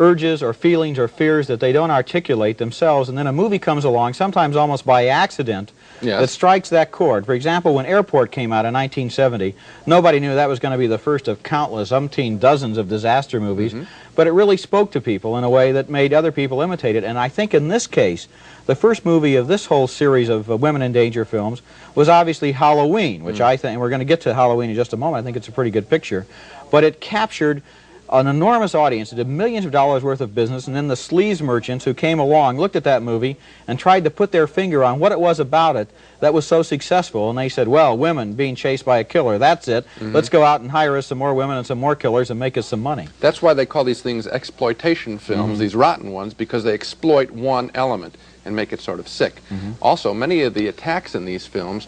urges or feelings or fears that they don't articulate themselves, and then a movie comes along, sometimes almost by accident, that strikes that chord. For example, when Airport came out in 1970, nobody knew that was going to be the first of countless, umpteen dozens of disaster movies, but it really spoke to people in a way that made other people imitate it. And I think in this case, the first movie of this whole series of women in danger films was obviously Halloween, which I think, and we're going to get to Halloween in just a moment, I think it's a pretty good picture, but it captured an enormous audience. It did millions of dollars worth of business, and then the sleaze merchants who came along looked at that movie and tried to put their finger on what it was about it that was so successful, and they said, well, women being chased by a killer, that's it. Let's go out and hire us some more women and some more killers and make us some money. That's why they call these things exploitation films, these rotten ones, because they exploit one element and make it sort of sick. Also, many of the attacks in these films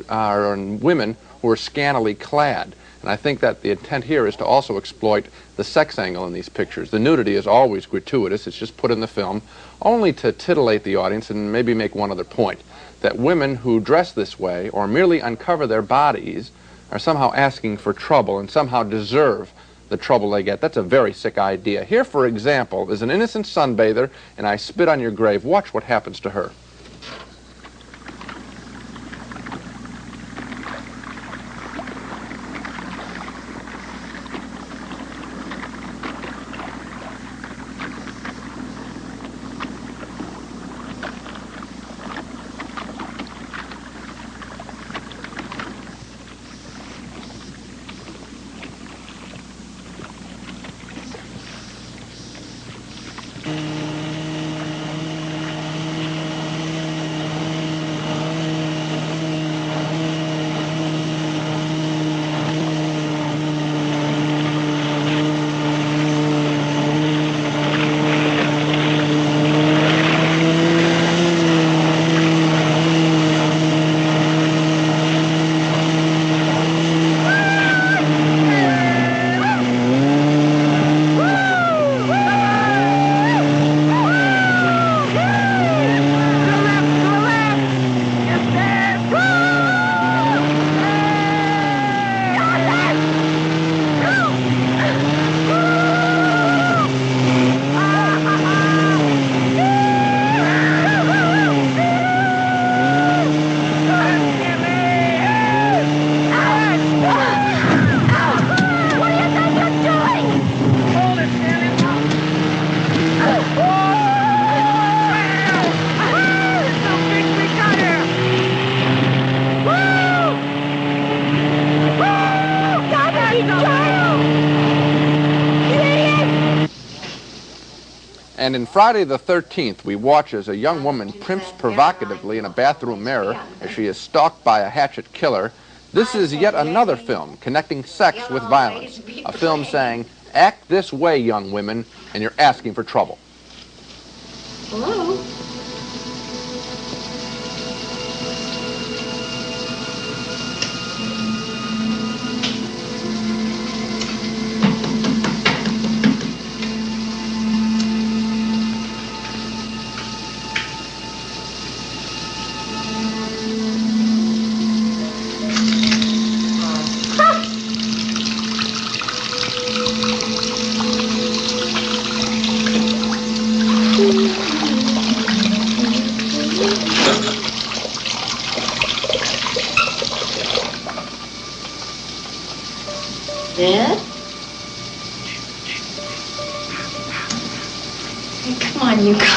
are on women who are scantily clad. And I think that the intent here is to also exploit the sex angle in these pictures. The nudity is always gratuitous. It's just put in the film only to titillate the audience and maybe make one other point, that women who dress this way or merely uncover their bodies are somehow asking for trouble and somehow deserve the trouble they get. That's a very sick idea. Here, for example, is an innocent sunbather, and I spit on your grave. Watch what happens to her. And in Friday the 13th, we watch as a young woman primps provocatively in a bathroom mirror as she is stalked by a hatchet killer. This is yet another film connecting sex with violence. A film saying, act this way, young women, and you're asking for trouble. Hello? Dad? Hey, come on, you guys.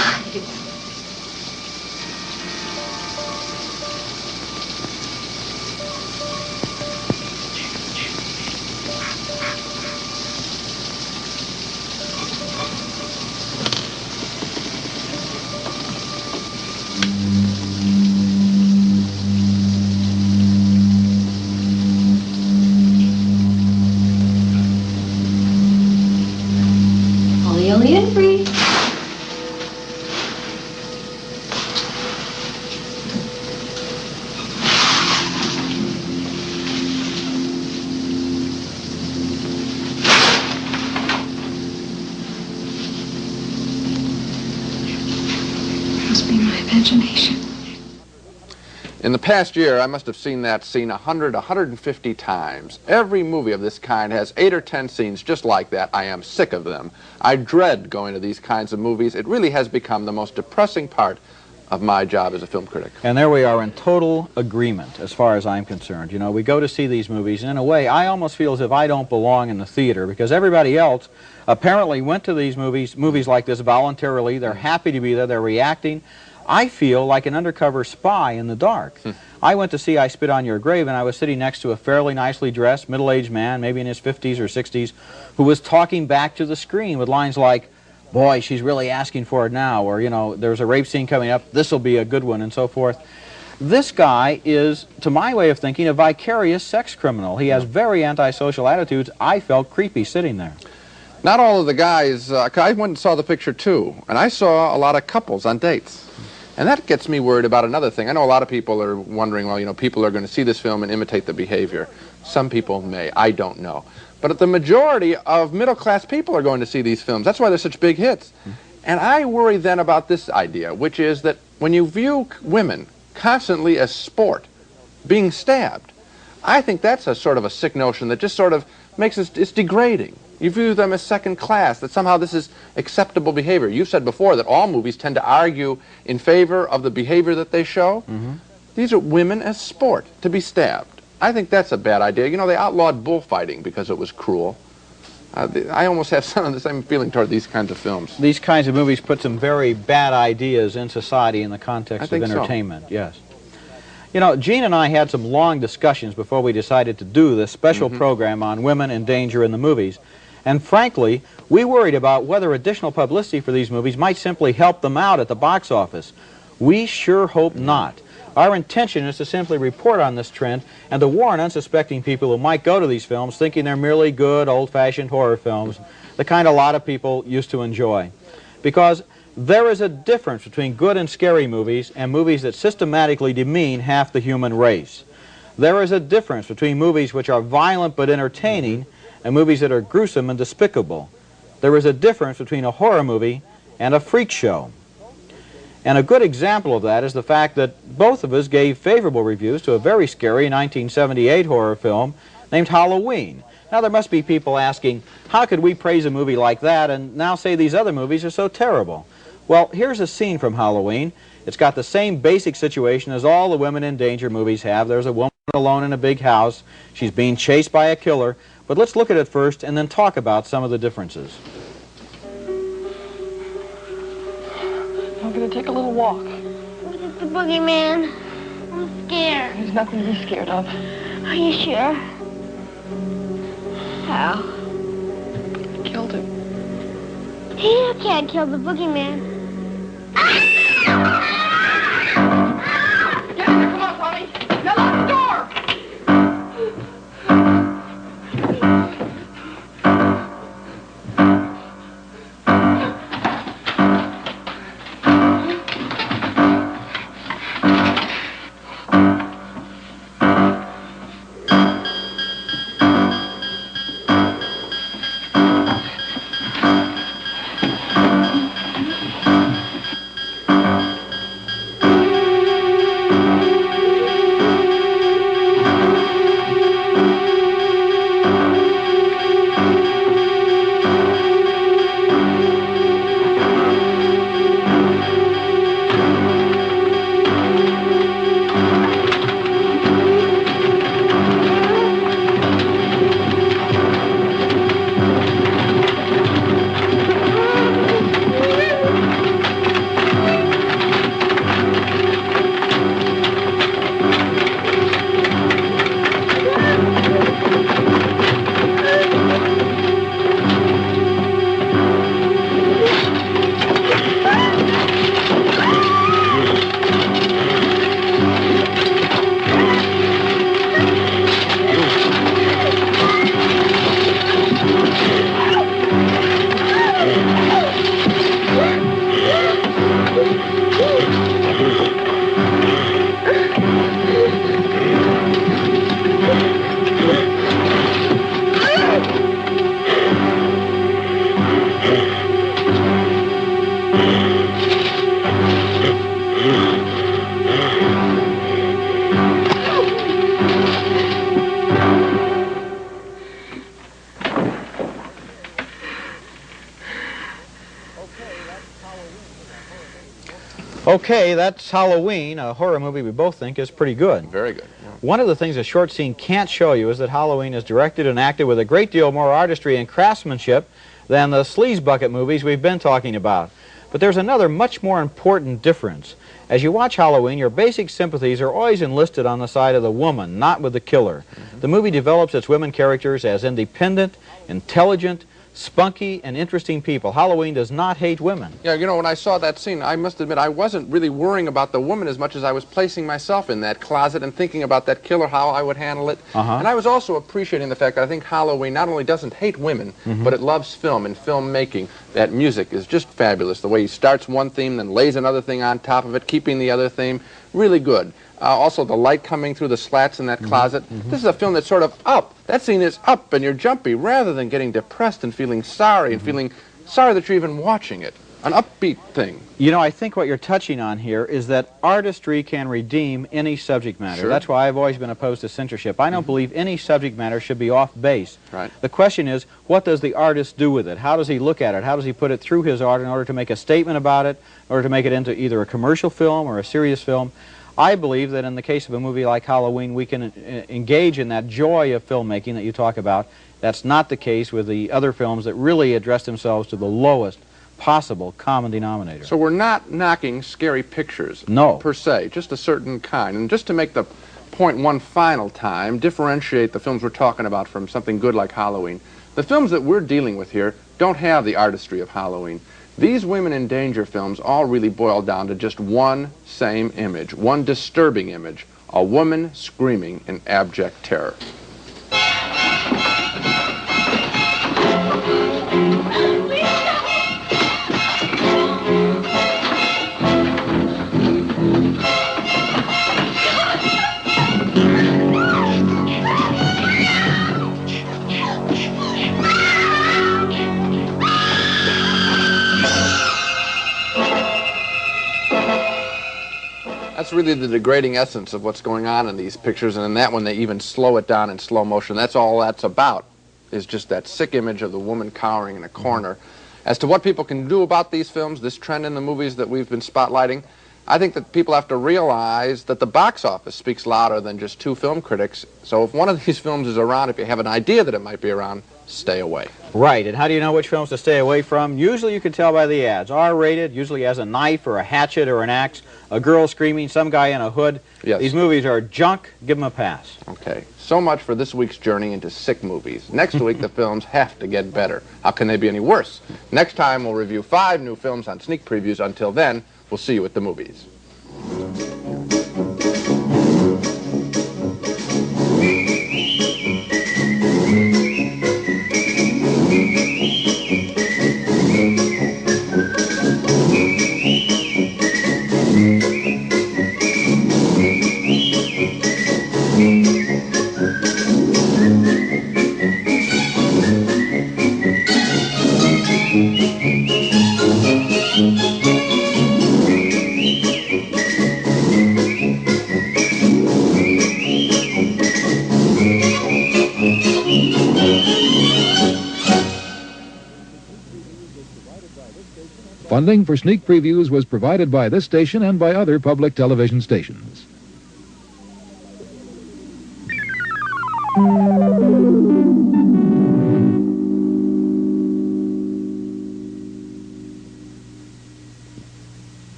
Free. Must be my imagination. In the past year, I must have seen that scene 100, 150 times. Every movie of this kind has 8 or 10 scenes just like that. I am sick of them. I dread going to these kinds of movies. It really has become the most depressing part of my job as a film critic. And there we are in total agreement as far as I'm concerned. You know, we go to see these movies, and in a way, I almost feel as if I don't belong in the theater because everybody else apparently went to these movies like this voluntarily. They're happy to be there. They're reacting. I feel like an undercover spy in the dark. I went to see I Spit on Your Grave, and I was sitting next to a fairly nicely dressed, middle-aged man, maybe in his 50s or 60s, who was talking back to the screen with lines like, "Boy, she's really asking for it now," or, you know, "There's a rape scene coming up, this'll be a good one," and so forth. This guy is, to my way of thinking, a vicarious sex criminal. He has very antisocial attitudes. I felt creepy sitting there. Not all of the guys, I went and saw the picture too, and I saw a lot of couples on dates. And that gets me worried about another thing. I know a lot of people are wondering, well, you know, people are going to see this film and imitate the behavior. Some people may. I don't know. But the majority of middle-class people are going to see these films. That's why they're such big hits. And I worry then about this idea, which is that when you view women constantly as sport, being stabbed, I think that's a sort of a sick notion that just sort of makes it's degrading. You view them as second class, that somehow this is acceptable behavior. You said before that all movies tend to argue in favor of the behavior that they show. These are women as sport, to be stabbed. I think that's a bad idea. You know, they outlawed bullfighting because it was cruel. I almost have some of the same feeling toward these kinds of films. These kinds of movies put some very bad ideas in society in the context of entertainment, yes. You know, Gene and I had some long discussions before we decided to do this special program on women in danger in the movies. And frankly, we worried about whether additional publicity for these movies might simply help them out at the box office. We sure hope not. Our intention is to simply report on this trend and to warn unsuspecting people who might go to these films thinking they're merely good, old-fashioned horror films, the kind a lot of people used to enjoy. Because there is a difference between good and scary movies and movies that systematically demean half the human race. There is a difference between movies which are violent but entertaining and movies that are gruesome and despicable. There is a difference between a horror movie and a freak show. And a good example of that is the fact that both of us gave favorable reviews to a very scary 1978 horror film named Halloween. Now there must be people asking, how could we praise a movie like that and now say these other movies are so terrible? Well, here's a scene from Halloween. It's got the same basic situation as all the women in danger movies have. There's a woman alone in a big house. She's being chased by a killer. But let's look at it first and then talk about some of the differences. I'm going to take a little walk. It's the boogeyman. I'm scared. There's nothing to be scared of. Are you sure? How? I killed him. You can't kill the boogeyman. Get in there, come on, Tommy. Now lock the door. Okay, that's Halloween, a horror movie we both think is pretty good. Very good. Yeah. One of the things a short scene can't show you is that Halloween is directed and acted with a great deal more artistry and craftsmanship than the sleaze bucket movies we've been talking about. But there's another much more important difference. As you watch Halloween, your basic sympathies are always enlisted on the side of the woman, not with the killer. The movie develops its women characters as independent, intelligent, spunky, and interesting people. Halloween does not hate women. Yeah, you know, when I saw that scene, I must admit I wasn't really worrying about the woman as much as I was placing myself in that closet and thinking about that killer, how I would handle it. And I was also appreciating the fact that I think Halloween not only doesn't hate women, but it loves film and filmmaking. That music is just fabulous. The way he starts one theme, then lays another thing on top of it, keeping the other theme. Really good. Also, the light coming through the slats in that closet. This is a film that's sort of up. That scene is up and you're jumpy rather than getting depressed and feeling sorry and feeling sorry that you're even watching it. An upbeat thing. You know, I think what you're touching on here is that artistry can redeem any subject matter. Sure. That's why I've always been opposed to censorship. I don't believe any subject matter should be off base. Right. The question is, what does the artist do with it? How does he look at it? How does he put it through his art in order to make a statement about it, in order to make it into either a commercial film or a serious film? I believe that in the case of a movie like Halloween, we can engage in that joy of filmmaking that you talk about. That's not the case with the other films that really address themselves to the lowest possible common denominator. So we're not knocking scary pictures, no, per se, just a certain kind. And just to make the point one final time, differentiate the films we're talking about from something good like Halloween. The films that we're dealing with here don't have the artistry of Halloween. These women in danger films all really boil down to just one same image, one disturbing image, a woman screaming in abject terror. That's really the degrading essence of what's going on in these pictures, and in that one they even slow it down in slow motion. That's all that's about, is just that sick image of the woman cowering in a corner. As to what people can do about these films, this trend in the movies that we've been spotlighting, I think that people have to realize that the box office speaks louder than just two film critics. So if one of these films is around, if you have an idea that it might be around, stay away. Right, and how do you know which films to stay away from? Usually you can tell by the ads. R-rated, usually has a knife or a hatchet or an axe, a girl screaming, some guy in a hood. Yes. These movies are junk. Give them a pass. Okay, so much for this week's journey into sick movies. Next week the films have to get better. How can they be any worse? Next time we'll review 5 new films on sneak previews. Until then, we'll see you at the movies. Funding for sneak previews was provided by this station and by other public television stations.